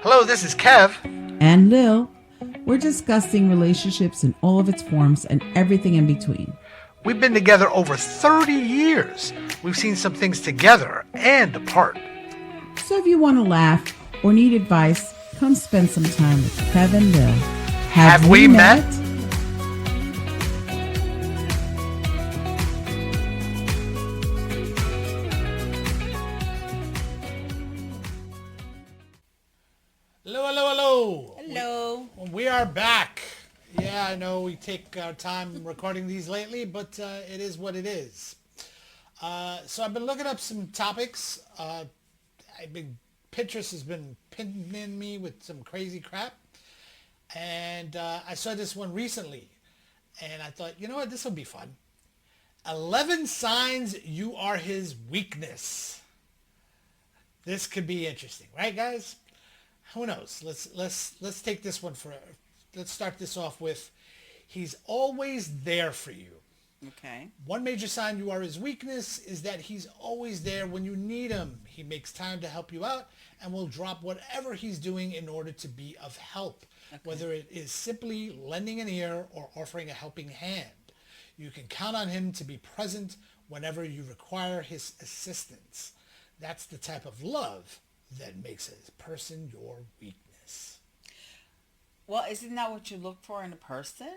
Hello, this is Kev. And Lil. We're discussing relationships in all of its forms and everything in between. We've been together over 30 years. We've seen some things together and apart. So if you want to laugh or need advice, come spend some time with Kev and Lil. Have we met? Hello. Hello. We are back. Yeah, I know we take our time recording these lately, but it is what it is. So I've been looking up some topics. Pinterest has been pinning me with some crazy crap. And I saw this one recently. And I thought, you know what, this will be fun. 11 signs you are his weakness. This could be interesting, right, guys? Who knows? Let's take this one let's start this off with, he's always there for you. Okay. One major sign you are his weakness is that he's always there when you need him. He makes time to help you out and will drop whatever he's doing in order to be of help, whether it is simply lending an ear or offering a helping hand. You can count on him to be present whenever you require his assistance. That's the type of love that makes a person your weakness. Well, isn't that what you look for in a person?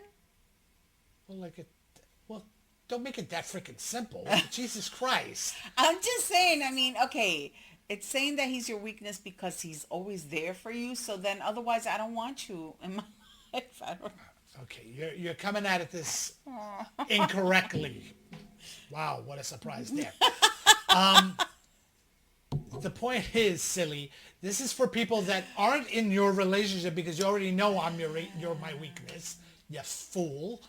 Well, don't make it that freaking simple. Jesus Christ. I'm just saying, okay, it's saying that he's your weakness because he's always there for you. So then otherwise I don't want you in my life. Okay, you're coming at it this incorrectly. Wow, what a surprise there. The point is, silly, this is for people that aren't in your relationship because you already know you're my weakness, you fool.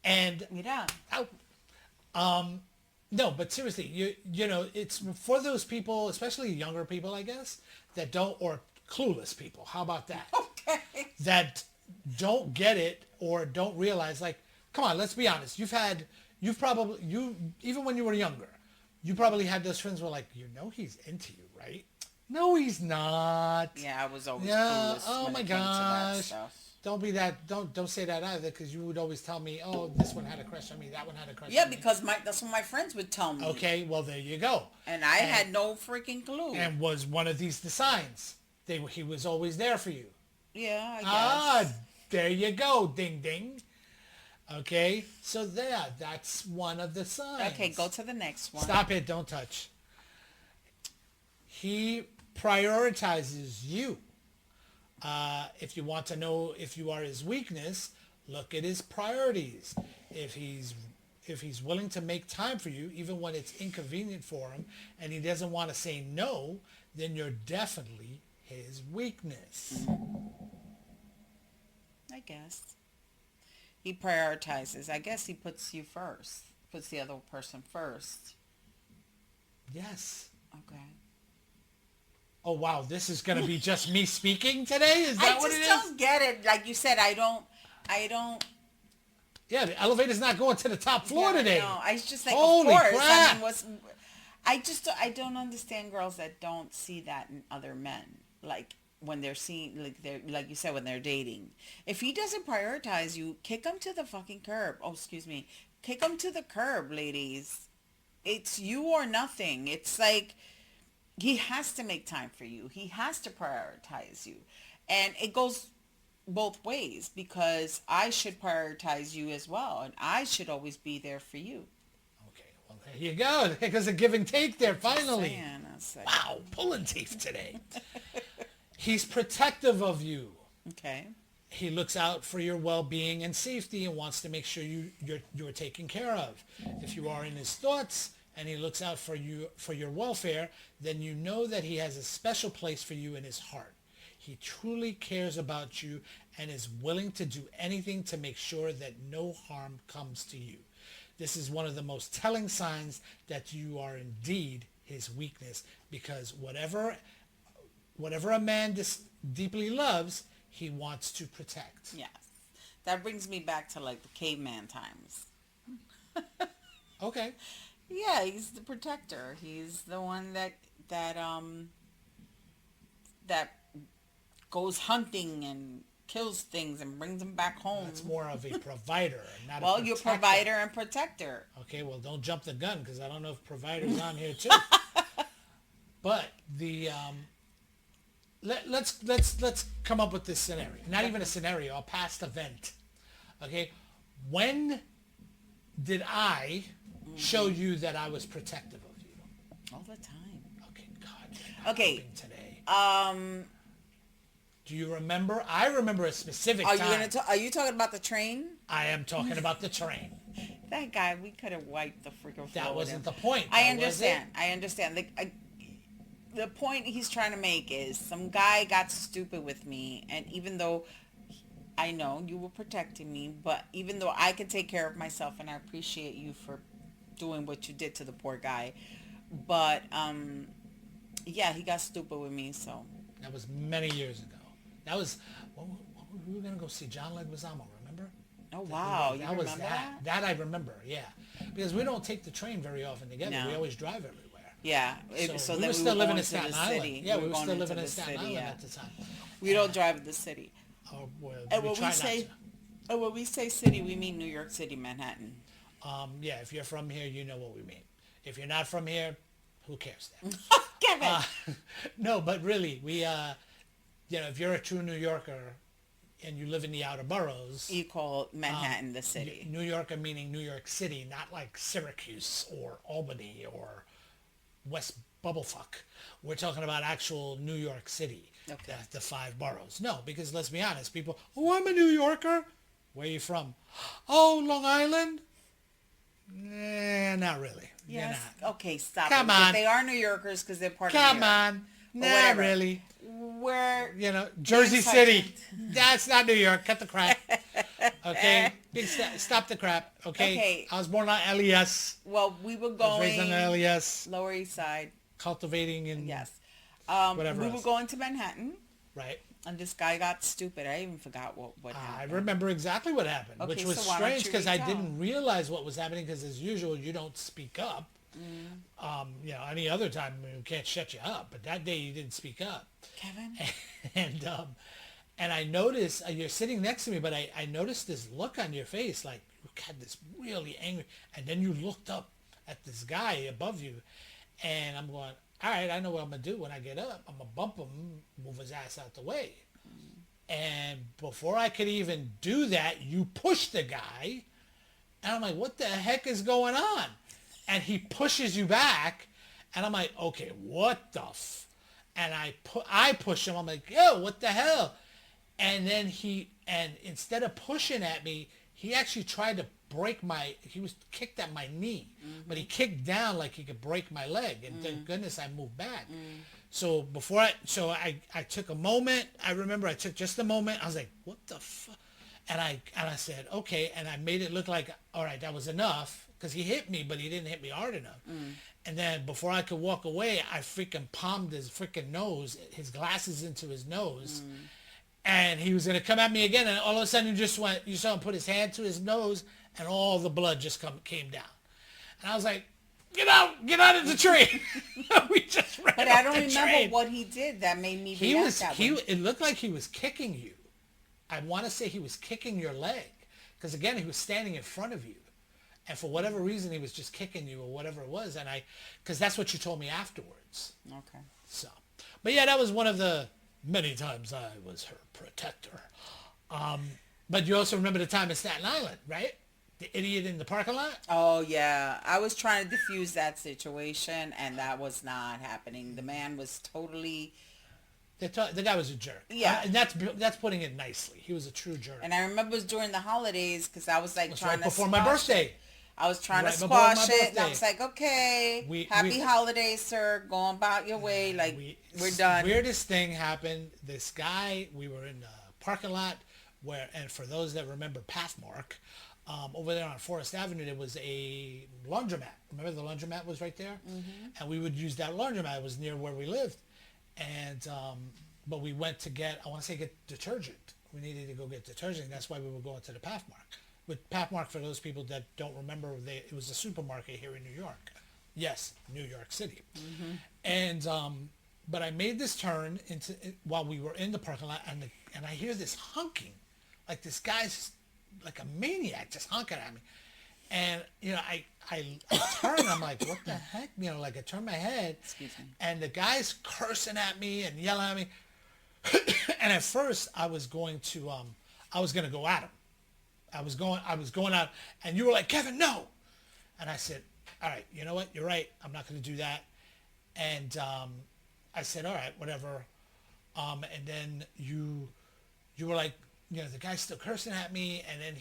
And yeah. No, but seriously, you know, it's for those people, especially younger people, I guess, that don't, or clueless people. How about that? Okay. That don't get it or don't realize, like, come on, let's be honest. You've probably, even when you were younger, you probably had those friends who were like, you know he's into you, right? No, he's not. Yeah, I was always clueless. Oh when my it gosh. came to that Stuff. Don't be that. Don't say that either, because you would always tell me, oh, this one had a crush on me, that one had a crush on me. Yeah, because that's what my friends would tell me. Okay, well, there you go. And I had no freaking clue. And was one of these the signs? He was always there for you. Yeah, I guess. There you go. Ding, ding. Okay, so that's one of the signs. Okay, go to the next one. Stop it. Don't touch. He prioritizes you. If you want to know if you are his weakness, look at his priorities. If he's willing to make time for you, even when it's inconvenient for him, and he doesn't want to say no, then you're definitely his weakness. I guess. He prioritizes. I guess he puts you first. Puts the other person first. Yes. Okay. Oh, wow. This is going to be just me speaking today? Is that what it is? I just don't get it. Like you said, I don't. Yeah, the elevator's not going to the top floor today. No, I just like, Holy of course. crap. I don't understand girls that don't see that in other men. Like when they're seeing, like you said, when they're dating. If he doesn't prioritize you, kick him to the fucking curb. Oh, excuse me. Kick him to the curb, ladies. It's you or nothing. It's like he has to make time for you. He has to prioritize you. And it goes both ways because I should prioritize you as well. And I should always be there for you. Okay, well, there you go. There's a give and take there, finally. Like, wow, pulling teeth today. He's protective of you. Okay. He looks out for your well-being and safety and wants to make sure you're taken care of. If you are in his thoughts and he looks out for you for your welfare, then you know that he has a special place for you in his heart. He truly cares about you and is willing to do anything to make sure that no harm comes to you. This is one of the most telling signs that you are indeed his weakness, because whatever a man deeply loves, he wants to protect. Yes. That brings me back to like the caveman times. Okay. Yeah, he's the protector. He's the one that goes hunting and kills things and brings them back home. That's more of a provider, not a well, protector. you're provider and protector. Okay, well, don't jump the gun because I don't know if provider's on here too. But the let's come up with this scenario. Not even a scenario, a past event. Okay, when did I show you that I was protective of you? All the time. Okay, God. You're not Okay. helping today. Do you remember? I remember a specific time. Are you talking about the train? I am talking about the train. That guy, we could have wiped the freaking floor. That with wasn't him. the point. I though, understand. I understand. The point he's trying to make is some guy got stupid with me, and even though I know you were protecting me, but even though I can take care of myself, and I appreciate you for doing what you did to the poor guy, but yeah, he got stupid with me. So That was many years ago. That was we were gonna go see John Leguizamo. Remember? oh wow, you That was remember that? That I remember. Yeah, because we don't take the train very often together. No. We always drive everywhere. Yeah. So we then were still living going in to the Staten Island. city. Yeah, we were going still into living in the Staten city, Island yeah. at the time. We don't drive to the city. Oh, well, And we when try we not say to. and when we say city, we mean New York City, Manhattan. Yeah, if you're from here, you know what we mean. If you're not from here, who cares then? Kevin. No, but really, we, if you're a true New Yorker and you live in the outer boroughs, You call Manhattan the city. New Yorker meaning New York City, not like Syracuse or Albany or West Bubblefuck. We're talking about actual New York City, Okay. the 5 boroughs. No, because let's be honest, people, oh, I'm a New Yorker. Where are you from? Oh, Long Island? Not really. You're Yes. not. Okay, stop. Come it. But on. they are New Yorkers because they're part of Come New York. on. Not whatever. really. Where Jersey Inside- City. That's not New York. Cut the crap. Okay? Stop the crap. Okay? Okay. I was born on LES. well, we were I was raised going on LES. Lower East Side. Cultivating and Yes. whatever we else. were going to Manhattan, Right. and this guy got stupid. I even forgot what I happened. remember exactly what happened, which Okay, was so why don't strange you because I retell? didn't realize what was happening because as usual you don't speak up. Any other time we can't shut you up, but that day you didn't speak up. Kevin. And I noticed you're sitting next to me, but I noticed this look on your face, like you had this really angry, and then you looked up at this guy above you, and I'm going, all right, I know what I'm gonna do when I get up. I'm gonna bump him, move his ass out the way. And before I could even do that, you pushed the guy, and I'm like, what the heck is going on? And he pushes you back, and I'm like, okay, what the and I push him. I'm like, yo, what the hell? And then instead of pushing at me, he actually tried to he was kicked at my knee, but he kicked down like he could break my leg. And thank goodness I moved back. So I took a moment. I remember I took just a moment. I was like, what the fuck? And I said, okay. And I made it look like, all right, that was enough. Because he hit me, but he didn't hit me hard enough. And then before I could walk away, I freaking palmed his freaking nose, his glasses into his nose. And he was going to come at me again. And all of a sudden you saw him put his hand to his nose and all the blood just came down. And I was like, get out of the train. We just ran But I off don't the remember train. what he did that made me react that way. It looked like he was kicking you. I want to say he was kicking your leg. Because again, he was standing in front of you. And for whatever reason, he was just kicking you or whatever it was. And because that's what you told me afterwards. Okay. So, but yeah, that was one of the many times I was her protector. But you also remember the time in Staten Island, right? The idiot in the parking lot? Oh, yeah. I was trying to diffuse that situation, and that was not happening. The man was totally... The guy was a jerk. Yeah. And that's putting it nicely. He was a true jerk. And I remember it was during the holidays, because I was like It was trying right to before my squash birthday. it. I was trying Right to before my squash it, and I birthday. was like, okay, happy holidays, sir. Go about your way. Like, we're done. Weirdest thing happened. This guy, we were in the parking lot and for those that remember Pathmark, over there on Forest Avenue, there was a laundromat. Remember the laundromat was right there? And we would use that laundromat. It was near where we lived. And, but we went to get detergent. We needed to go get detergent. That's why we were going to the Pathmark. With Pathmark, for those people that don't remember, it was a supermarket here in New York. Yes, New York City. And But I made this turn while we were in the parking lot, and I hear this honking, like this guy's like a maniac just honking at me, and I turn, I'm like, what the heck, like I turn my head, Excuse me. and the guy's cursing at me and yelling at me, and at first I was going to go at him. I was going out, and you were like, Kevin, no, and I said, all right, you know what, you're right, I'm not going to do that, and I said, all right, whatever. And then you were like, the guy's still cursing at me. And then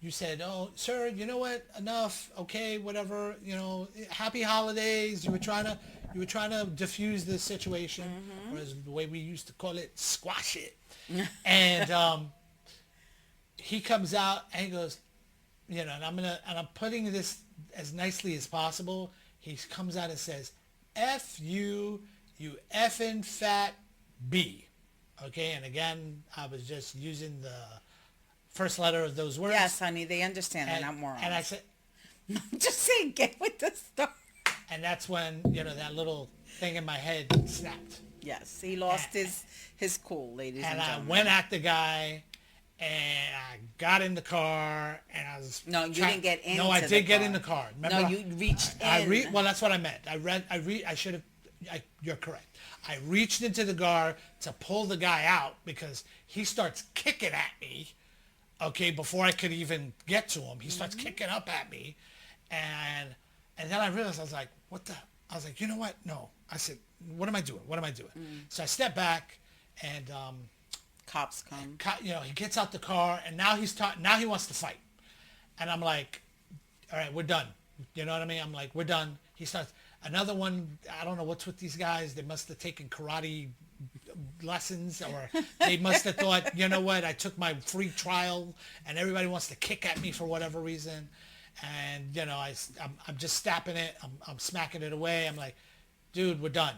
you said, oh, sir, you know what? Enough. Okay, whatever. Happy holidays. You were trying to diffuse the situation, or as the way we used to call it, squash it. And he comes out and he goes, and I'm putting this as nicely as possible. He comes out and says, F you effing fat B. Okay, and again, I was just using the first letter of those words. Yes, honey, they understand. They're not morons. And I said, just saying, get with the stuff. And that's when, that little thing in my head snapped. Yes, he lost his cool, ladies and gentlemen. And I went at the guy, and I got in the car, and I was... No, you didn't get into the car. No, I did get in the car. Remember? No, you reached in. Well, that's what I meant. I should have... You're correct. I reached into the car to pull the guy out because he starts kicking at me, okay, before I could even get to him. He starts kicking up at me, and then I realized, I was like, I was like, you know what? No. I said, what am I doing? So I stepped back, and... cops come. He gets out the car, and now he wants to fight. And I'm like, all right, we're done. You know what I mean? I'm like, we're done. He starts... Another one, I don't know what's with these guys. They must have taken karate lessons, or they must have thought, you know what, I took my free trial and everybody wants to kick at me for whatever reason. And, I'm just snapping it. I'm smacking it away. I'm like, dude, we're done.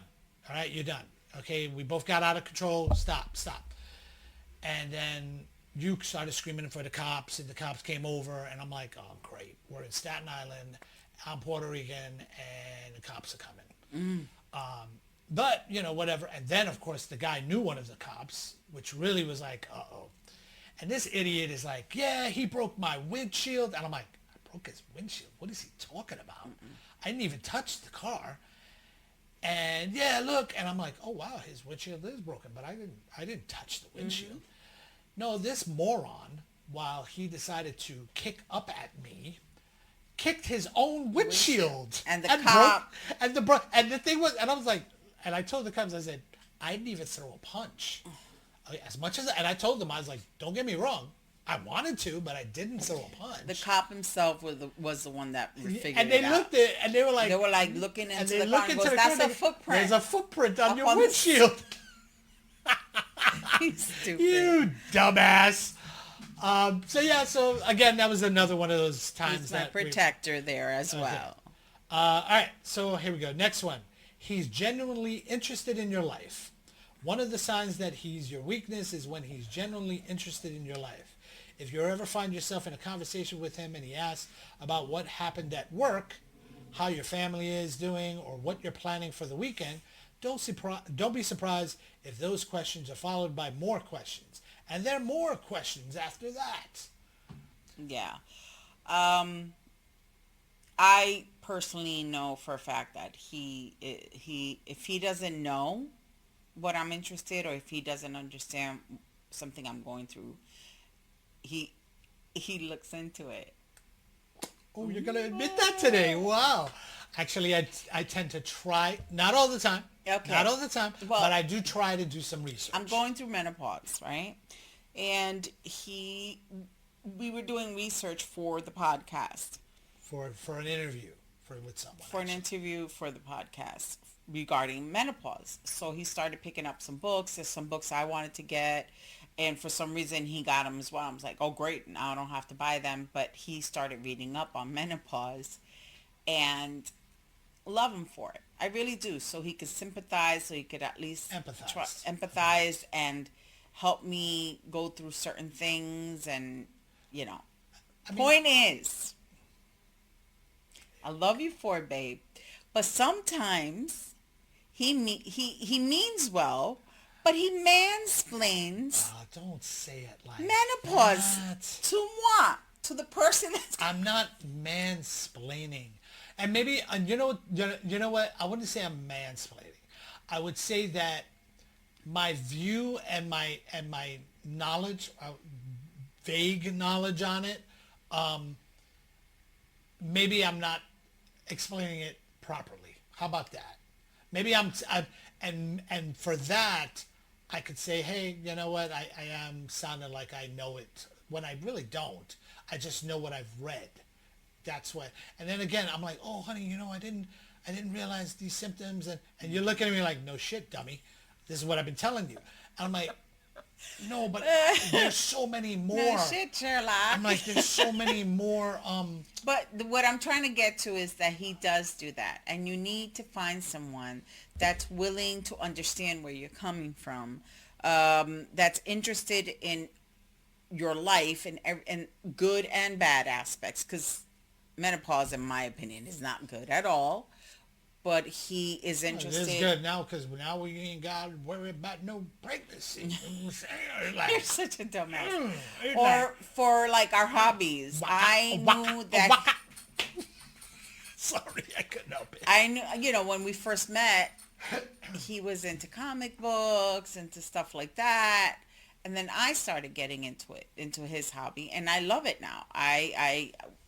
All right, you're done. Okay, we both got out of control. Stop. And then you started screaming for the cops, and the cops came over, and I'm like, oh, great. We're in Staten Island. I'm Puerto Rican, and the cops are coming. But, whatever. And then, of course, the guy knew one of the cops, which really was like, uh-oh. And this idiot is like, yeah, he broke my windshield. And I'm like, I broke his windshield? What is he talking about? I didn't even touch the car. And, yeah, look. And I'm like, oh, wow, his windshield is broken, but I didn't touch the windshield. No, this moron, while he decided to kick up at me, kicked his own windshield. And the cop. And the thing was, and I was like, and I told the cops, I said, I didn't even throw a punch. As much as, and I told them, I was like, don't get me wrong, I wanted to, but I didn't throw a punch. The cop himself was the one that figured it out. And they looked at, and they were like looking into the car and goes, that's a footprint. There's a footprint on your windshield. He's stupid. You dumbass. So again, that was another one of those times. He's my protector there as well. All right, so here we go. Next one. He's genuinely interested in your life. One of the signs that he's your weakness is when he's genuinely interested in your life. If you ever find yourself in a conversation with him and he asks about what happened at work, how your family is doing, or what you're planning for the weekend, don't be surprised if those questions are followed by more questions. And there are more questions after that. Yeah. I personally know for a fact that he if he doesn't know what I'm interested, or if he doesn't understand something I'm going through, he looks into it. Oh, you're going to admit that today. Wow. Actually, I tend to try, not all the time. Okay. Not all the time, well, but I do try to do some research. I'm going through menopause, right? And we were doing research for the podcast. For an interview with someone. For an interview for the podcast regarding menopause. So he started picking up some books. There's some books I wanted to get. And for some reason, he got them as well. I was like, oh, great. Now I don't have to buy them. But he started reading up on menopause. And love him for it. I really do. So he could sympathize. So he could at least empathize and help me go through certain things. And, point is, I love you for it, babe. But sometimes he means well, but he mansplains Don't say it like menopause that. to moi, to the person that's... I'm not mansplaining. And maybe, you know what? I wouldn't say I'm mansplaining. I would say that my view and my knowledge, vague knowledge on it, maybe I'm not explaining it properly. How about that? Maybe and for that, I could say, hey, you know what? I am sounding like I know it when I really don't. I just know what I've read. That's what. And then again, I'm like, oh, honey, I didn't realize these symptoms. And you're looking at me like, no shit, dummy. This is what I've been telling you. And I'm like, no, but there's so many more. No shit, Sherlock. I'm like, there's so many more. But what I'm trying to get to is that he does do that. And you need to find someone that's willing to understand where you're coming from, that's interested in your life and good and bad aspects. Because menopause, in my opinion, is not good at all. But he is interested. It is good now because now we ain't got to worry about no pregnancy. Like, you're such a dumbass. Or Or for like our hobbies. I knew that. Sorry, I couldn't help it. I knew, when we first met, he was into comic books, into stuff like that. And then I started getting into his hobby, and I love it now.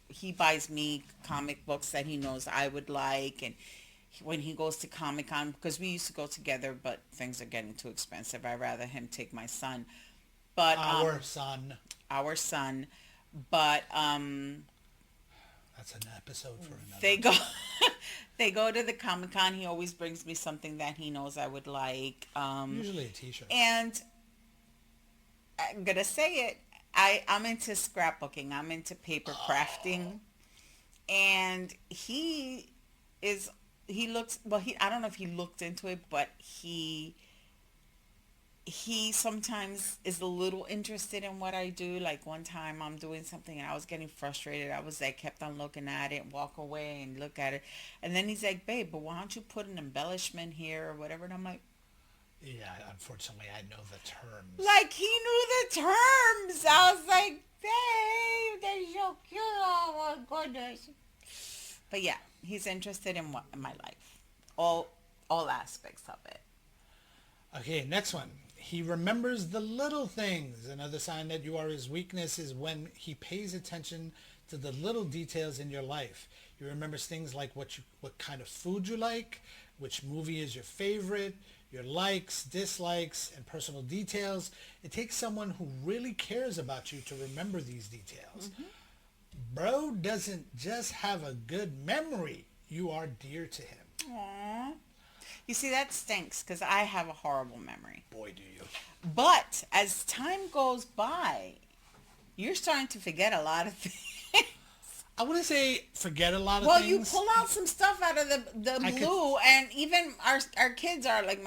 He buys me comic books that he knows I would like, and when he goes to Comic-Con, because we used to go together, but things are getting too expensive. I'd rather him take my son. But our son. But that's an episode for another. They go to the Comic-Con. He always brings me something that he knows I would like. Usually a t-shirt. And I'm gonna say it. I'm into scrapbooking. I'm into paper crafting. And I don't know if he looked into it, but he sometimes is a little interested in what I do. Like one time I'm doing something and I was getting frustrated. I was like, kept on looking at it, walk away and look at it. And then he's like, babe, but why don't you put an embellishment here or whatever? And I'm like, yeah, unfortunately I know the terms. like he knew the terms. I was like, babe, they're so cute. Oh my goodness. But yeah, he's interested in my life. All aspects of it. Okay, next one. He remembers the little things. Another sign that you are his weakness is when he pays attention to the little details in your life. He remembers things like what kind of food you like, which movie is your favorite, your likes, dislikes, and personal details. It takes someone who really cares about you to remember these details. Mm-hmm. Bro doesn't just have a good memory. You are dear to him. Aww. You see, that stinks because I have a horrible memory. Boy, do you. But as time goes by, you're starting to forget a lot of things. I wouldn't say forget a lot of things. Well, you pull out some stuff out of the blue, and even our kids are like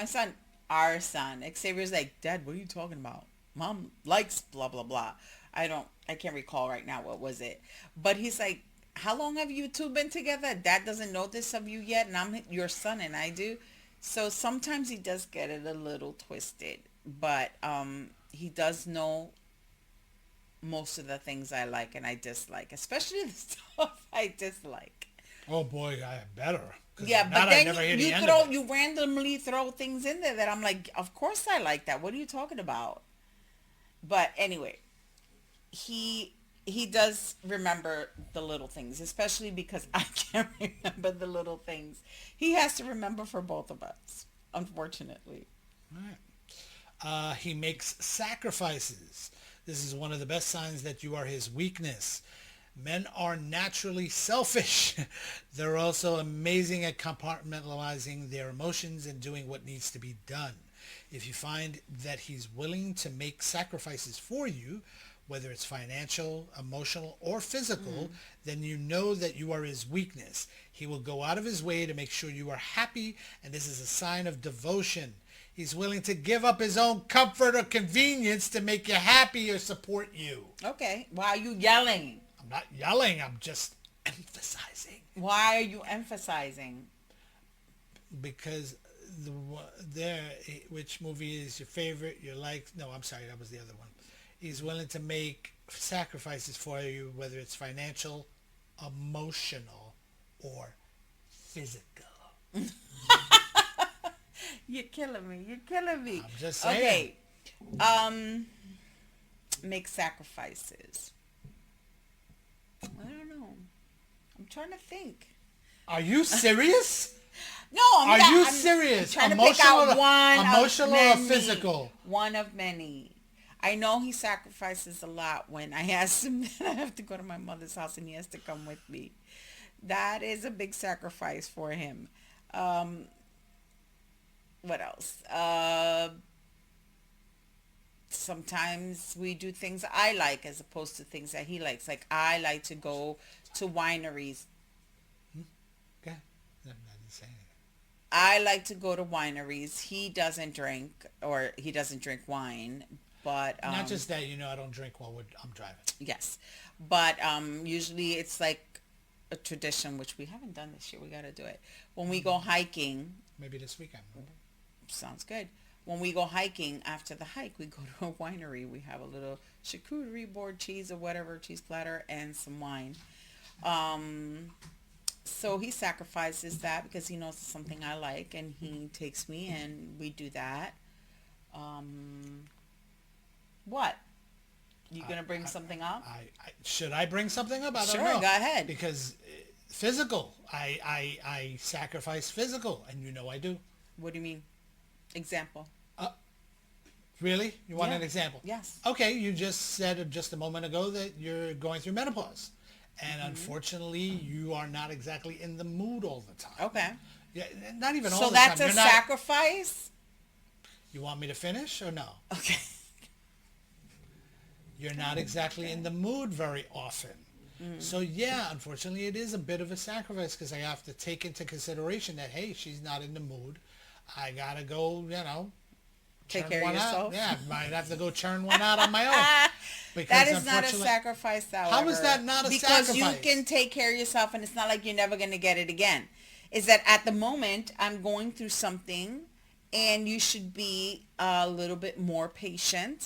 our son, Xavier's like, Dad, what are you talking about? Mom likes blah, blah, blah. I can't recall right now what was it. But he's like, how long have you two been together? Dad doesn't know this of you yet, and I'm your son, and I do. So sometimes he does get it a little twisted, but he does know most of the things I like and I dislike, especially the stuff I dislike. Oh boy, I better. Yeah, but then you randomly throw things in there that I'm like, of course I like that. What are you talking about? But anyway, he does remember the little things, especially because I can't remember the little things. He has to remember for both of us, unfortunately. All right. He makes sacrifices. This is one of the best signs that you are his weakness. Men are naturally selfish. They're also amazing at compartmentalizing their emotions and doing what needs to be done. If you find that he's willing to make sacrifices for you, whether it's financial, emotional, or physical, then you know that you are his weakness. He will go out of his way to make sure you are happy, and this is a sign of devotion. He's willing to give up his own comfort or convenience to make you happy or support you. Okay. Why are you yelling? I'm not yelling. I'm just emphasizing. Why are you emphasizing? Because there, which movie is your favorite? You like? No, I'm sorry, that was the other one. He's willing to make sacrifices for you, whether it's financial, emotional, or physical. You're killing me. You're killing me. I'm just saying. Okay. Make sacrifices. I don't know. I'm trying to think. Are you serious? No, Are you serious? I'm trying to pick out emotional of or many. physical? One of many. I know he sacrifices a lot when I ask him that I have to go to my mother's house and he has to come with me. That is a big sacrifice for him. What else? Sometimes we do things I like as opposed to things that he likes. Like I like to go to wineries. Okay. I didn't say anything. I like to go to wineries. He doesn't drink, or he doesn't drink wine. But not just that, I don't drink while I'm driving. Yes, but usually it's like a tradition, which we haven't done this year. We got to do it when we go hiking. Maybe this weekend. Sounds good. When we go hiking, after the hike, we go to a winery. We have a little charcuterie board, cheese or whatever, cheese platter, and some wine. So he sacrifices that because he knows it's something I like, and he takes me, and we do that. What? You gonna bring something up? Should I bring something up? I don't Sure, know. go ahead. Because physical, I sacrifice physical, and I do. What do you mean? Example. Really? You want Yeah. an example? Yes. Okay, you just said just a moment ago that you're going through menopause. And unfortunately, you are not exactly in the mood all the time. Okay. Yeah, not even all So the time. that's a You're not- sacrifice? You want me to finish or no? Okay. You're not exactly in the mood very often. So yeah, unfortunately, it is a bit of a sacrifice because I have to take into consideration that, hey, she's not in the mood. I got to go, Take churn care of one out. yourself? Yeah, I might have to go churn one out on my own. Because That is not a unfortunately- sacrifice, however. How is that not a because sacrifice? you can take care of yourself, and it's not like you're never going to get it again. Is that at the moment, I'm going through something, and you should be a little bit more patient.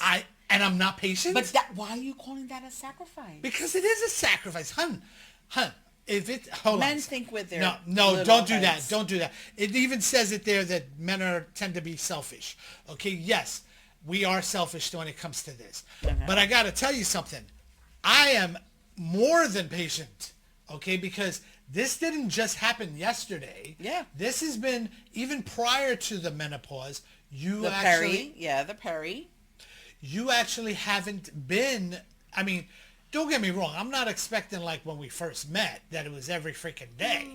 And I'm not patient? But why are you calling that a sacrifice? Because it is a sacrifice. Hun, if it... Hold Men on. think with their No, little don't do that. heads. Don't do that. It even says it there that men tend to be selfish. Okay, yes, we are selfish when it comes to this. But I got to tell you something. I am more than patient, okay, because this didn't just happen yesterday. Yeah. This has been, even prior to the menopause, The Perry. Yeah, the Perry. You actually haven't been, don't get me wrong. I'm not expecting like when we first met that it was every freaking day.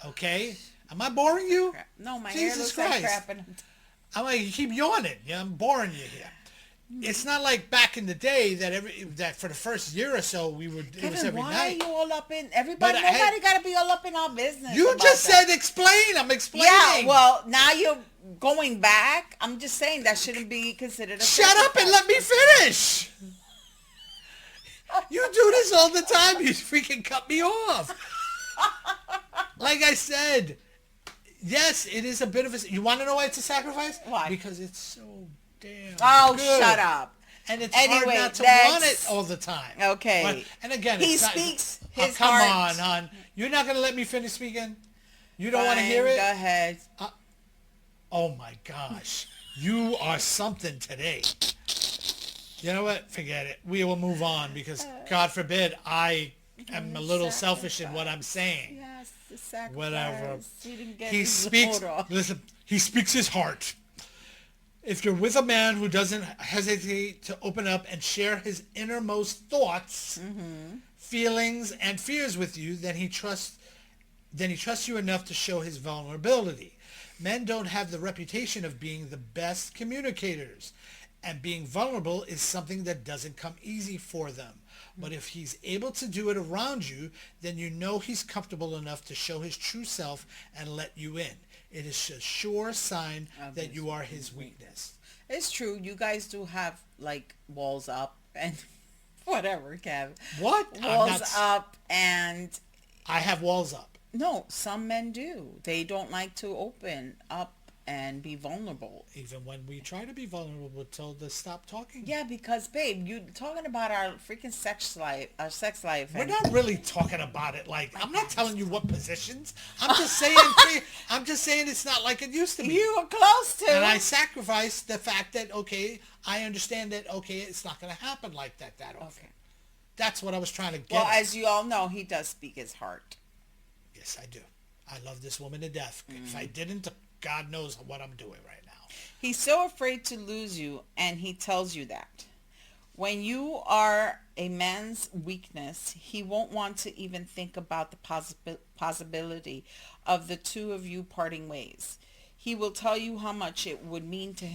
Okay? Am I boring you? Crap. No, my Jesus hair looks Christ. like crap. And I'm like, you keep yawning. Yeah, I'm boring you here. It's not like back in the day that for the first year or so it was Kevin, every why night. are you all up in everybody? But Nobody got to be all up in our business. You about just that. said explain. I'm explaining. Yeah, well, now you're going back. I'm just saying that shouldn't be considered a Shut up and let me finish. You do this all the time. You freaking cut me off. Like I said, yes, it is a bit of a... You want to know why it's a sacrifice? Why? Because it's so damn Oh, good. shut up. And it's Anyway, hard not to that's- want it all the time. Okay. Right? And again, He it's not, speaks oh, his come heart. on, hon. You're not going to let me finish speaking? You don't want to Fine, hear it? Go ahead. Oh my gosh. You are something today. You know what? Forget it. We will move on because God forbid I am a little selfish in what I'm saying. Yes, the sacrifice. Whatever. You didn't get He his speaks, photo. listen, he speaks his heart. If you're with a man who doesn't hesitate to open up and share his innermost thoughts, feelings, and fears with you, then he trusts you enough to show his vulnerability. Men don't have the reputation of being the best communicators, and being vulnerable is something that doesn't come easy for them. But if he's able to do it around you, then you know he's comfortable enough to show his true self and let you in. It is a sure sign that you are his weakness. It's true. You guys do have like walls up and whatever, Kev. What? Walls up and I have walls up. no, some men do. They don't like to open up and be vulnerable. Even when we try to be vulnerable, we're told to stop talking. Yeah, because babe, you talking about our freaking sex life. We're And not really talking about it like I'm not telling you what positions. I'm just saying. I'm just saying it's not like it used to be. you were close to. And I sacrificed the fact that okay, I understand that okay, it's not going to happen like that often. Okay. That's what I was trying to get. Well, at. as you all know, he does speak his heart. Yes, I do. I love this woman to death. If I didn't, God knows what I'm doing right now. He's so afraid to lose you, and he tells you that. When you are a man's weakness, he won't want to even think about the possibility of the two of you parting ways. He will tell you how much it would mean to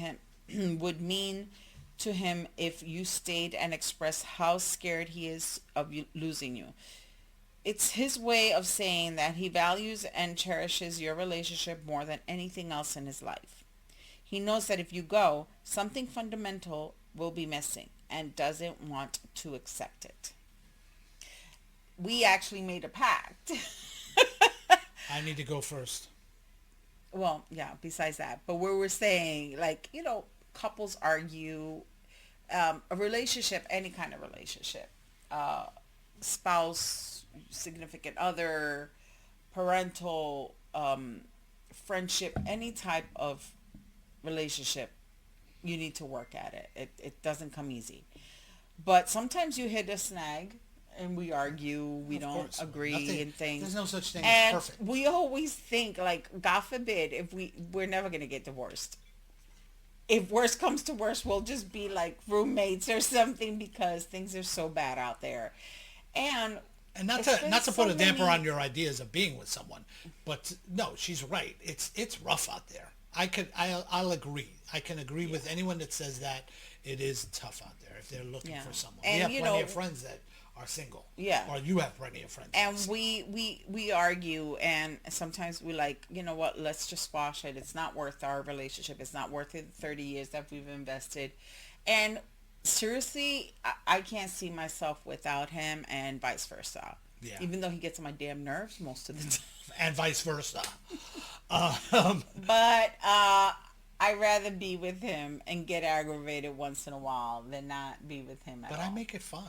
him if you stayed and expressed how scared he is of you losing you. It's his way of saying that he values and cherishes your relationship more than anything else in his life. He knows that if you go, something fundamental will be missing and doesn't want to accept it. We actually made a pact. I need to go first. Well, yeah, besides that. But where we're saying, like, couples argue, a relationship, any kind of relationship, spouse, significant other, parental, friendship, any type of relationship, you need to work at it. It doesn't come easy. But sometimes you hit a snag and we argue, we don't agree and things. There's no such thing and as perfect. We always think, like, God forbid, if we're never going to get divorced. If worse comes to worse, we'll just be like roommates or something because things are so bad out there. And not to put a damper on your ideas of being with someone, but no, she's right. It's rough out there. I'll agree. I can agree with anyone that says that it is tough out there if they're looking for someone. And, we have plenty of friends that are single. Yeah. Or you have plenty of friends. And we argue, and sometimes we like, you know what, let's just squash it. It's not worth our relationship. It's not worth it 30 years that we've invested. And seriously, I can't see myself without him, and vice versa. Yeah. Even though he gets on my damn nerves most of the time. And vice versa. But I'd rather be with him and get aggravated once in a while than not be with him at all. But I make it fun.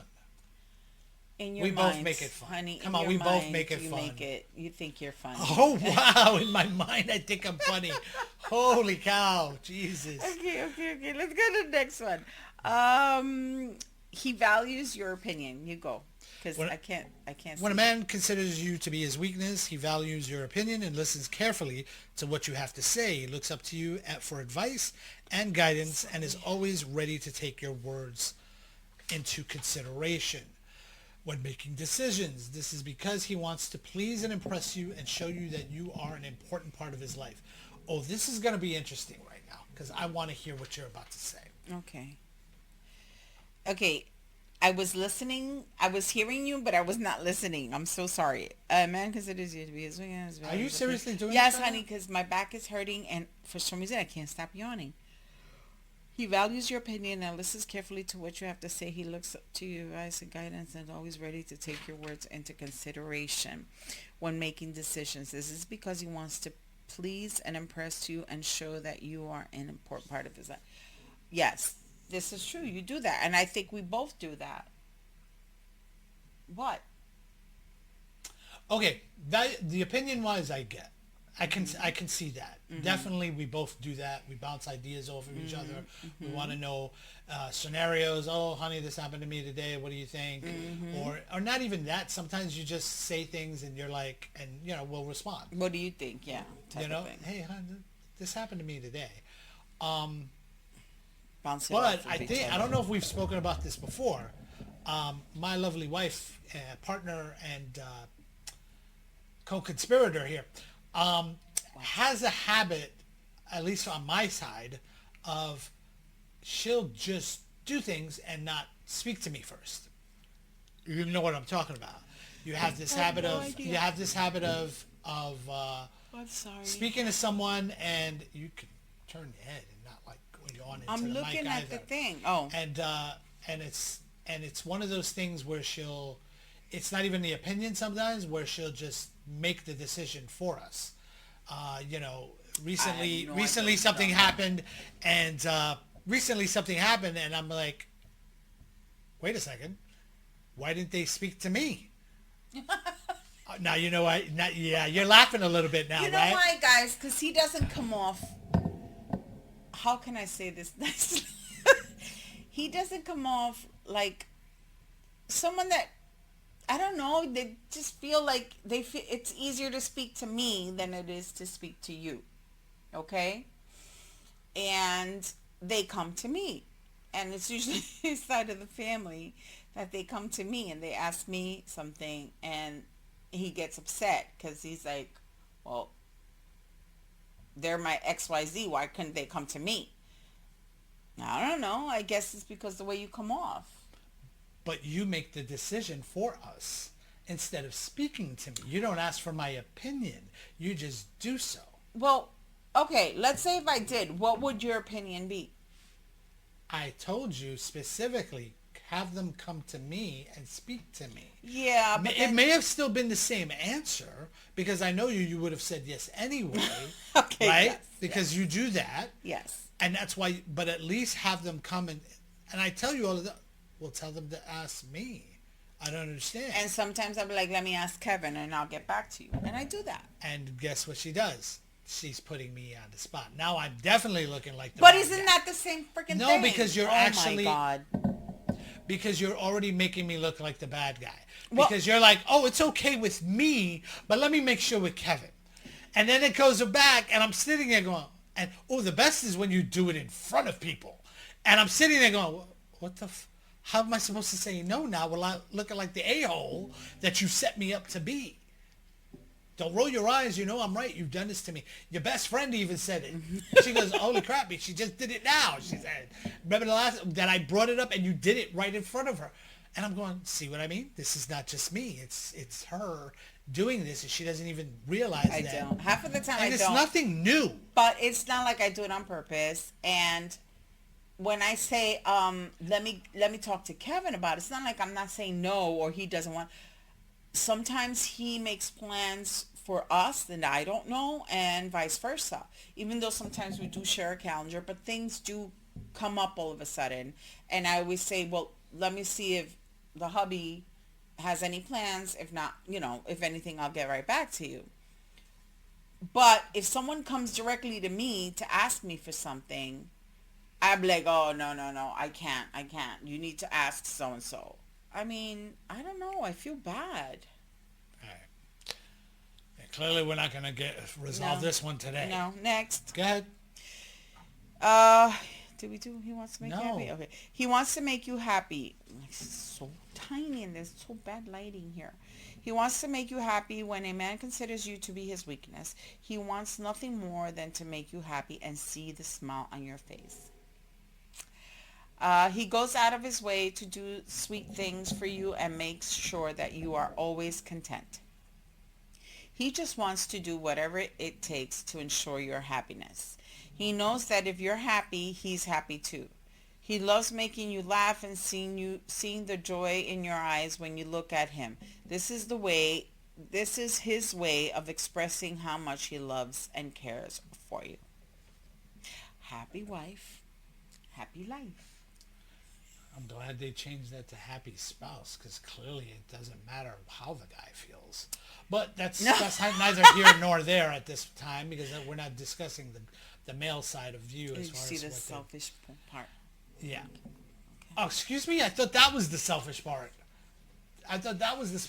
In your we mind, both make it fun. Honey, Come on, we both make it fun. You think you're funny. Oh, wow. In my mind, I think I'm funny. Holy cow. Jesus. Okay. Let's go to the next one. He values your opinion. You go. Because I can't When a man considers you to be his weakness, he values your opinion and listens carefully to what you have to say. He looks up to you for advice and guidance and is always ready to take your words into consideration when making decisions. This is because he wants to please and impress you and show you that you are an important part of his life. Oh, this is going to be interesting right now because I want to hear what you're about to say. Okay. I was listening. I was hearing you, but I was not listening. I'm so sorry. A man considers you to be his weakness. Are you seriously doing Yes, that? honey, because my back is hurting, and for some reason I can't stop yawning. He values your opinion and listens carefully to what you have to say. He looks up to your advice and guidance and is always ready to take your words into consideration when making decisions. This is because he wants to please and impress you and show that you are an important part of his life. Yes, this is true. You do that. And I think we both do that. What? Okay, the opinion-wise I get. I can see that. Mm-hmm. Definitely we both do that. We bounce ideas over each other. Mm-hmm. We want to know scenarios. Oh, honey, this happened to me today. What do you think? Mm-hmm. Or not even that. Sometimes you just say things and you're like, and we'll respond. What do you think? Yeah. Hey, honey, this happened to me today. But I don't know if we've spoken about this before. My lovely wife, partner, and co-conspirator here, has a habit, at least on my side, of she'll just do things and not speak to me first. You know what I'm talking about. You have this habit of I'm sorry. Speaking to someone and you can turn your head and not like go on into I'm the looking mic at either. the thing. Oh. And it's one of those things where it's not even the opinion sometimes, where she'll just make the decision for us. recently something happened, and I'm like, wait a second, why didn't they speak to me? Now you know you're laughing a little bit now, You know right? why, guys? Because he doesn't come off. How can I say this nicely? He doesn't come off like someone that, I don't know. They just feel like it's easier to speak to me than it is to speak to you. Okay, and they come to me, and it's usually his side of the family that they come to me and they ask me something, and he gets upset because he's like, well, they're my XYZ, why couldn't they come to me? I don't know, I guess it's because the way you come off. But you make the decision for us instead of speaking to me. You don't ask for my opinion, you just do so. Well, okay, let's say if I did, what would your opinion be? I told you specifically, have them come to me and speak to me. Yeah, but it may have still been the same answer, because I know you would have said yes anyway. Okay, right? yes, Because you do that. Yes. And that's why, but at least have them come and I tell you all of that. Well, tell them to ask me. I don't understand. And sometimes I'll be like, let me ask Kevin and I'll get back to you. And I do that. And guess what she does? She's putting me on the spot. Now I'm definitely looking like the But bad isn't guy. that the same freaking thing? No, because you're actually... Oh, my God. Because you're already making me look like the bad guy. Well, Because you're like, oh, it's okay with me, but let me make sure with Kevin. And then it goes back, and I'm sitting there going, and oh, the best is when you do it in front of people. And I'm sitting there going, what the how am I supposed to say no now without looking like the a-hole that you set me up to be? Don't roll your eyes, you know I'm right. You've done this to me. Your best friend even said it. She goes, holy crap, she just did it now. She said, remember the last that I brought it up and you did it right in front of her. And I'm going, see what I mean? This is not just me. It's her doing this, and she doesn't even realize that. I don't. Half of the time and I it's don't. nothing new. But it's not like I do it on purpose. And when I say, let me talk to Kevin about it, it's not like I'm not saying no or he doesn't want. Sometimes he makes plans for us and I don't know, and vice versa. Even though sometimes we do share a calendar, but things do come up all of a sudden. And I always say, well, let me see if the hubby has any plans. If not, if anything, I'll get right back to you. But if someone comes directly to me to ask me for something, I'm like, oh, no, I can't. You need to ask so-and-so. I mean, I don't know. I feel bad. All right. Yeah, clearly, we're not going to resolve this one today. No. Next. Go ahead. Did we do? He wants to make No. you happy. Okay. He wants to make you happy. It's so tiny and there's so bad lighting here. He wants to make you happy when a man considers you to be his weakness. He wants nothing more than to make you happy and see the smile on your face. He goes out of his way to do sweet things for you and makes sure that you are always content. He just wants to do whatever it takes to ensure your happiness. He knows that if you're happy, he's happy too. He loves making you laugh and seeing the joy in your eyes when you look at him. This is his way of expressing how much he loves and cares for you. Happy wife, happy life. I'm glad they changed that to happy spouse, because clearly it doesn't matter how the guy feels. But that's neither here nor there at this time, because we're not discussing the male side of you as far as you see the selfish part. Yeah. Okay. Oh, excuse me? I thought that was the selfish part. I thought that was the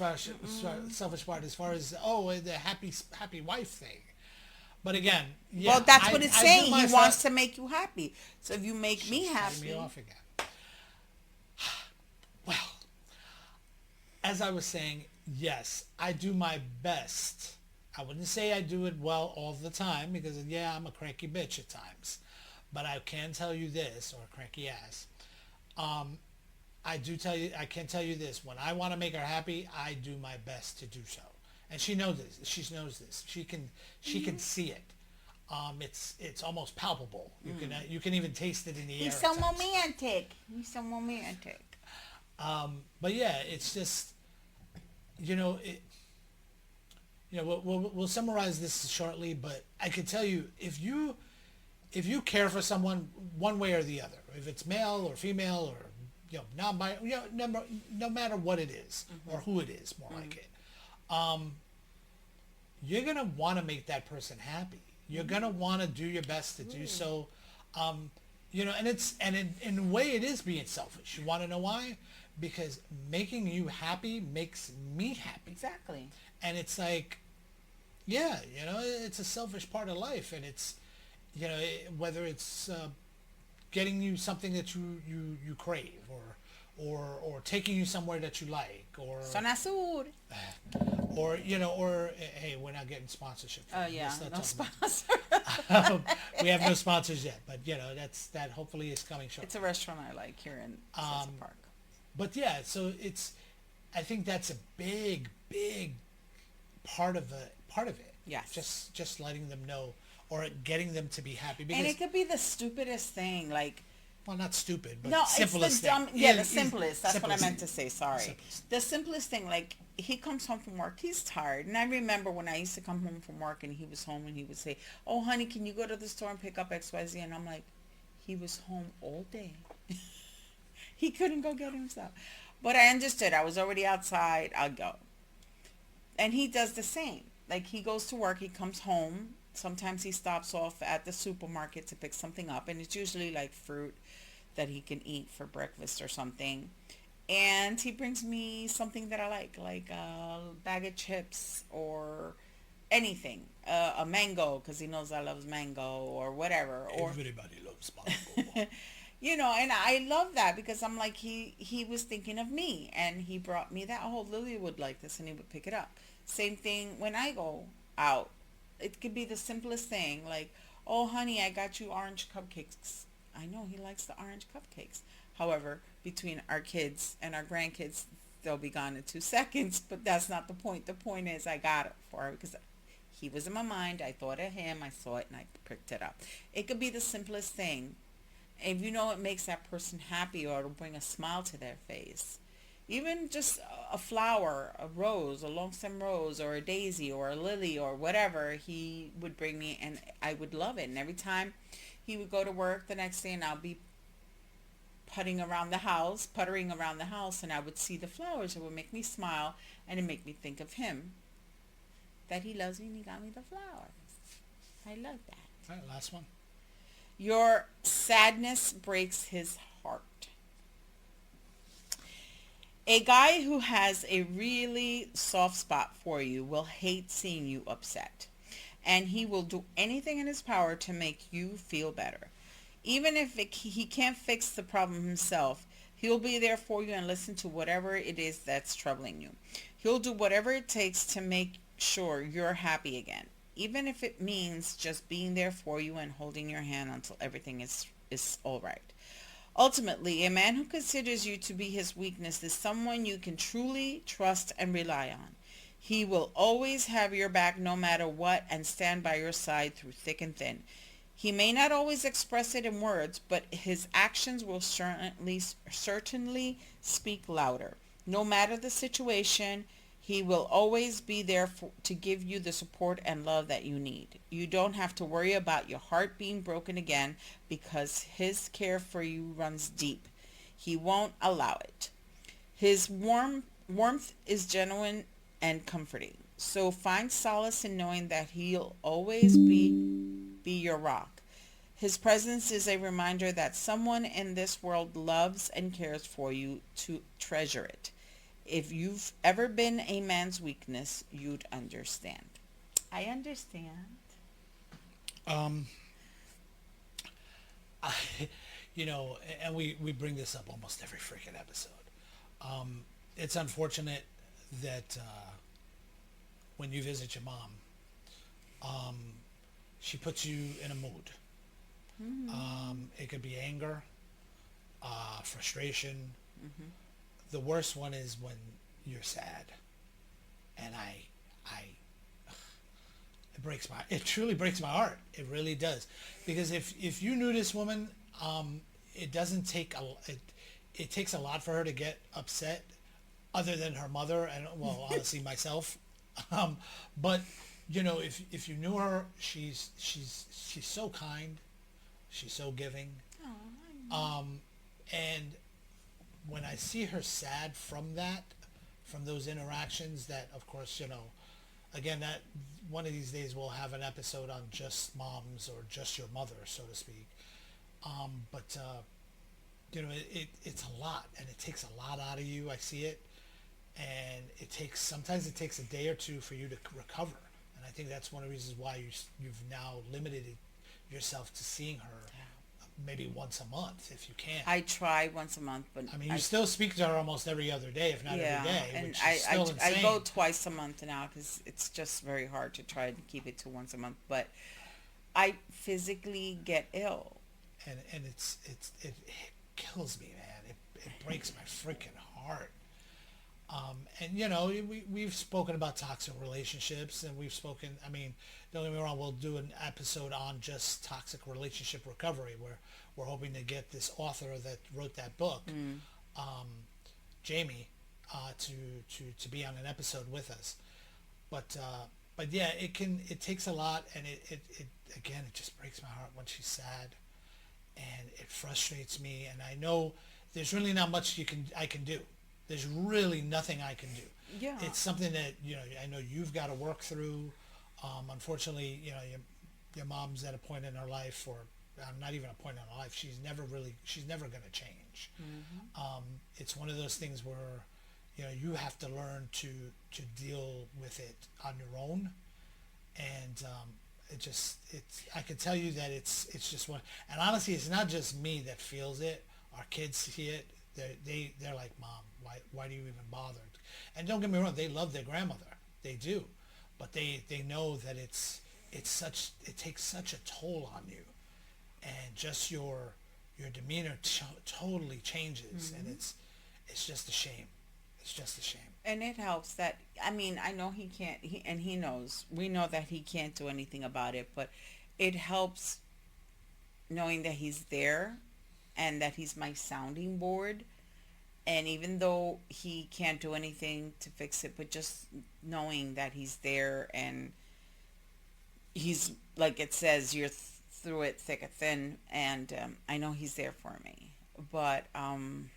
selfish part as far as, the happy wife thing. But again, yeah. Well, that's what it's saying. He wants to make you happy. So if you make me happy. Me off again. Well, as I was saying, yes, I do my best. I wouldn't say I do it well all the time, because, I'm a cranky bitch at times. But I can tell you this, or a cranky ass. I can tell you this. When I want to make her happy, I do my best to do so. And she knows this. She knows this. She can see it. It's almost palpable. You can even taste it in the air. He's so romantic. But yeah, it's just, we'll summarize this shortly, but I could tell you, if you care for someone one way or the other, if it's male or female or non-binary, no matter what it is or who it is, more like it, you're gonna want to make that person happy. You're gonna want to do your best to do so. And in a way it is being selfish. You want to know why? Because making you happy makes me happy. Exactly. And it's like, yeah, it's a selfish part of life, and it's, whether it's getting you something that you crave, or taking you somewhere that you like, or Zona Sur. or hey, we're not getting sponsorship. Oh yeah, no sponsor. We have no sponsors yet, but that hopefully is coming shortly. It's a restaurant I like here in Central Park. But yeah, so I think that's a big part of it. Yes. Just letting them know, or getting them to be happy. Because, And it could be the stupidest thing, like. Well, not stupid, but No, simplest it's the dumb. thing. Yeah, the simplest. That's what I simplest meant to thing. say. Sorry. Simplest. The simplest thing, like he comes home from work, he's tired, and I remember when I used to come home from work and he was home and he would say, "Oh, honey, can you go to the store and pick up XYZ?" And I'm like, he was home all day. He couldn't go get himself. But I understood. I was already outside. I'll go. And he does the same. Like he goes to work, he comes home. Sometimes he stops off at the supermarket to pick something up, and it's usually like fruit that he can eat for breakfast or something. And he brings me something that I like a bag of chips or anything, a mango, because he knows I love mango or whatever. Or Everybody loves mango. and I love that because I'm like, he was thinking of me, and he brought me that. Oh, Lily would like this, and he would pick it up. Same thing when I go out. It could be the simplest thing, like, "Oh, honey, I got you orange cupcakes." I know he likes the orange cupcakes. However, between our kids and our grandkids, they'll be gone in 2 seconds, but that's not the point. The point is I got it for her because he was in my mind. I thought of him. I saw it, and I picked it up. It could be the simplest thing. If it makes that person happy, or it'll bring a smile to their face. Even just a flower, a rose, a long stem rose, or a daisy, or a lily, or whatever, he would bring me, and I would love it. And every time he would go to work the next day, and I'll be puttering around the house, and I would see the flowers. It would make me smile, and it make me think of him, that he loves me and he got me the flowers. I love that. All right, last one. Your sadness breaks his heart. A guy who has a really soft spot for you will hate seeing you upset, and he will do anything in his power to make you feel better. Even if he can't fix the problem himself, he'll be there for you and listen to whatever it is that's troubling you. He'll do whatever it takes to make sure you're happy again, even if it means just being there for you and holding your hand until everything is all right. Ultimately, a man who considers you to be his weakness is someone you can truly trust and rely on. He will always have your back no matter what and stand by your side through thick and thin. He may not always express it in words, but his actions will certainly speak louder. No matter the situation, he will always be there to give you the support and love that you need. You don't have to worry about your heart being broken again because his care for you runs deep. He won't allow it. His warmth is genuine and comforting. So find solace in knowing that he'll always be your rock. His presence is a reminder that someone in this world loves and cares for you. To treasure it. If you've ever been a man's weakness, you'd understand. I understand. And we bring this up almost every freaking episode. It's unfortunate that when you visit your mom, she puts you in a mood. It could be anger, frustration. Mm-hmm. The worst one is when you're sad, and it truly breaks my heart. It really does, because if you knew this woman, it doesn't take it takes a lot for her to get upset, other than her mother and, well, honestly, myself. But if you knew her, she's so kind, she's so giving. And when I see her sad from those interactions, that of course, again, that one of these days we'll have an episode on just moms or just your mother, so to speak. But it's a lot, and it takes a lot out of you. I see it, and sometimes it takes a day or two for you to recover. And I think that's one of the reasons why you've now limited yourself to seeing her maybe once a month if you can. I try once a month, but I mean, you still speak to her almost every other day, if not every day, and which is still insane. I go twice a month now because it's just very hard to try to keep it to once a month. But I physically get ill, and it kills me, man. It breaks my freaking heart. And we've spoken about toxic relationships, and we've spoken. I mean, don't get me wrong. We'll do an episode on just toxic relationship recovery, where we're hoping to get this author that wrote that book, Jamie, to be on an episode with us. But yeah, it takes a lot, and it again, it just breaks my heart when she's sad, and it frustrates me. And I know there's really not much I can do. There's really nothing I can do. Yeah. It's something that, I know you've got to work through. Unfortunately, your mom's at a point in her life, or not even a point in her life, she's never going to change. Mm-hmm. It's one of those things where, you have to learn to deal with it on your own. And I can tell you that it's just one, and honestly, it's not just me that feels it. Our kids see it. They're like, Mom, why do you even bother? And don't get me wrong, they love their grandmother, they do, but they know that it takes such a toll on you, and just your demeanor totally changes. Mm-hmm. And it's just a shame. It's just a shame. And it helps that, I mean, I know he can't, he knows, we know that he can't do anything about it, but it helps knowing that he's there and that he's my sounding board. And even though he can't do anything to fix it, but just knowing that he's there, and he's, like it says, you're through it thick or thin, and I know he's there for me. But, and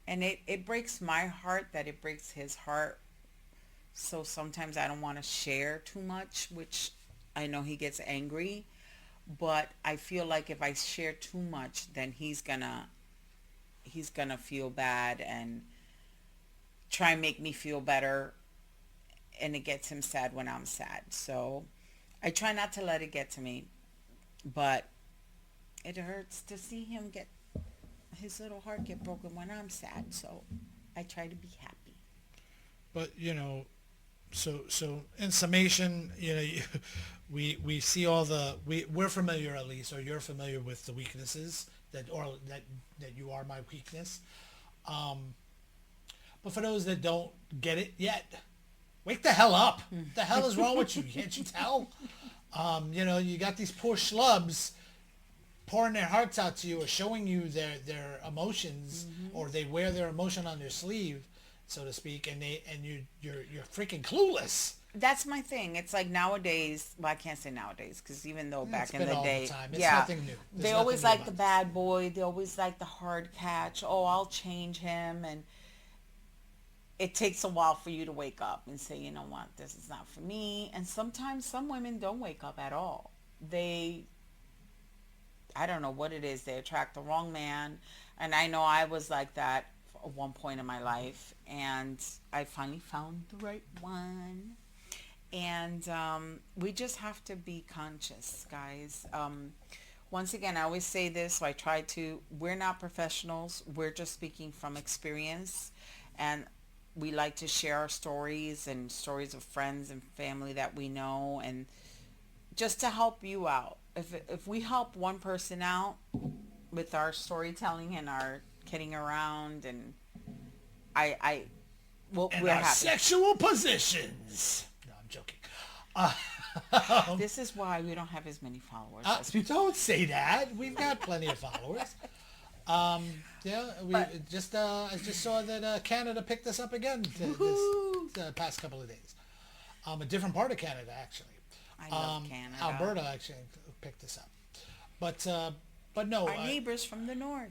it breaks my heart that it breaks his heart. So sometimes I don't want to share too much, which I know he gets angry. But I feel like if I share too much, then he's gonna feel bad and try and make me feel better, and it gets him sad when I'm sad. So I try not to let it get to me, but it hurts to see him get his little heart get broken when I'm sad. So I try to be happy. But so in summation, we see all we're familiar, at least, or you're familiar with the weaknesses that you are my weakness. But for those that don't get it yet, wake the hell up. What the hell is wrong with you? Can't you tell? You got these poor schlubs pouring their hearts out to you, or showing you their emotions, mm-hmm. or they wear their emotion on their sleeve, so to speak, and you're freaking clueless. That's my thing. It's like nowadays, well, I can't say nowadays, because even though back in the day, it's nothing new. They always like the bad boy. They always like the hard catch. Oh, I'll change him. And it takes a while for you to wake up and say, you know what, this is not for me. And sometimes some women don't wake up at all. I don't know what it is. They attract the wrong man. And I know I was like that at one point in my life. And I finally found the right one. And we just have to be conscious, guys. Once again, I always say this, so we're not professionals. We're just speaking from experience. And we like to share our stories and stories of friends and family that we know, and just to help you out. If we help one person out with our storytelling and our kidding around, and we're happy. Sexual positions. Joking. This is why we don't have as many followers. Don't say that. We've got plenty of followers. I just saw that Canada picked us up again. the past couple of days. A different part of Canada, actually. I love Canada. Alberta actually picked this up. But no. Our neighbors from the north.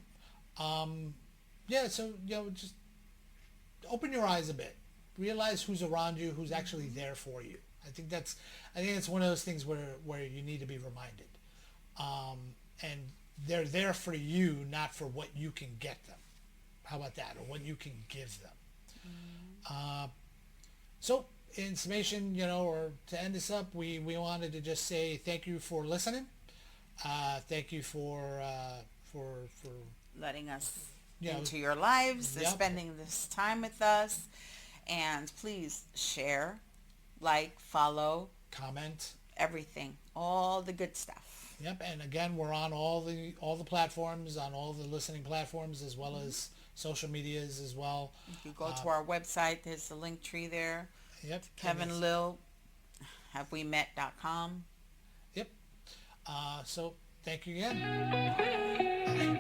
Yeah, so, just open your eyes a bit. Realize who's around you, who's actually there for you. I think it's one of those things where you need to be reminded. And they're there for you, not for what you can get them. How about that? Or what you can give them. So, in summation, or to end this up, we wanted to just say thank you for listening. Thank you for letting us into your lives, spending this time with us. And please share, like, follow, comment, everything, all the good stuff. Yep, and again, we're on all the platforms, on all the listening platforms, as well as social medias as well. If you go to our website, there's the link tree there. Yep. Kevin Lil, havewemet.com. Yep. So thank you again. Bye.